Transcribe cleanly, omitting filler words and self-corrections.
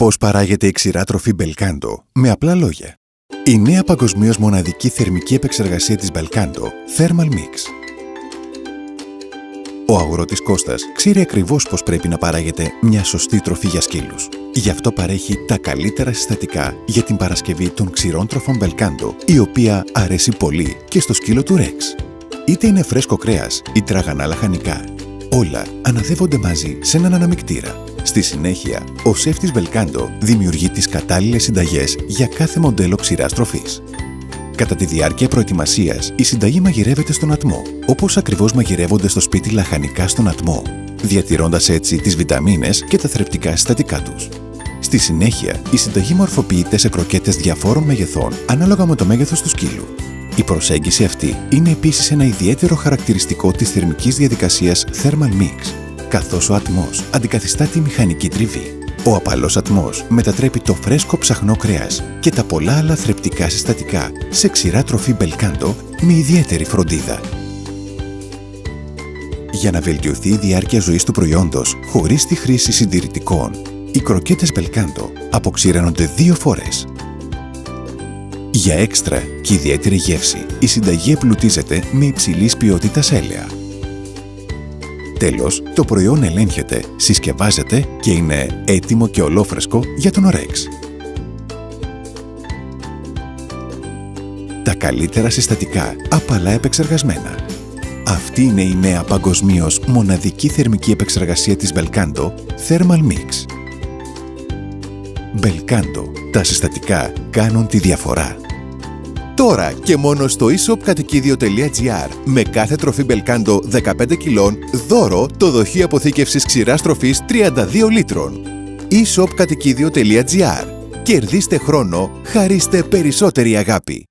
Πώς παράγεται η ξηρά τροφή Belcanto, με απλά λόγια. Η νέα παγκοσμίως μοναδική θερμική επεξεργασία της Belcanto, Thermal Mix. Ο αγρότης Κώστας ξέρει ακριβώς πώς πρέπει να παράγεται μια σωστή τροφή για σκύλους. Γι' αυτό παρέχει τα καλύτερα συστατικά για την παρασκευή των ξηρών τροφών Belcanto, η οποία αρέσει πολύ και στο σκύλο του Rex. Είτε είναι φρέσκο κρέας ή τραγανά λαχανικά, όλα αναδεύονται μαζί σε έναν αναμεικτήρα. Στη συνέχεια, ο σεφ της Belcanto δημιουργεί τις κατάλληλες συνταγές για κάθε μοντέλο ξηράς τροφής. Κατά τη διάρκεια προετοιμασίας, η συνταγή μαγειρεύεται στον ατμό, όπως ακριβώς μαγειρεύονται στο σπίτι λαχανικά στον ατμό, διατηρώντας έτσι τις βιταμίνες και τα θρεπτικά συστατικά τους. Στη συνέχεια, η συνταγή μορφοποιείται σε κροκέτες διαφόρων μεγεθών ανάλογα με το μέγεθος του σκύλου. Η προσέγγιση αυτή είναι επίσης ένα ιδιαίτερο χαρακτηριστικό της θερμικής διαδικασίας Thermal Mix, καθώς ο ατμός αντικαθιστά τη μηχανική τριβή. Ο απαλός ατμός μετατρέπει το φρέσκο ψαχνό κρέας και τα πολλά άλλα θρεπτικά συστατικά σε ξηρά τροφή Belcanto με ιδιαίτερη φροντίδα. Για να βελτιωθεί η διάρκεια ζωής του προϊόντος χωρίς τη χρήση συντηρητικών, οι κροκέτες Belcanto αποξηραίνονται 2 φορές. Για έξτρα και ιδιαίτερη γεύση, η συνταγή εμπλουτίζεται με υψηλής ποιότητας έλαια. Τέλος, το προϊόν ελέγχεται, συσκευάζεται και είναι έτοιμο και ολόφρεσκο για τον Rex. Τα καλύτερα συστατικά, απαλά επεξεργασμένα. Αυτή είναι η νέα παγκοσμίως μοναδική θερμική επεξεργασία της Belcanto, Thermal Mix. Belcanto, τα συστατικά κάνουν τη διαφορά. Τώρα και μόνο στο e-shop-κατοικίδιο.gr με κάθε τροφή Belcanto 15 κιλών δώρο το δοχείο αποθήκευσης ξηράς τροφής 32 λίτρων. e-shop-κατοικίδιο.gr. Κερδίστε χρόνο, χαρίστε περισσότερη αγάπη.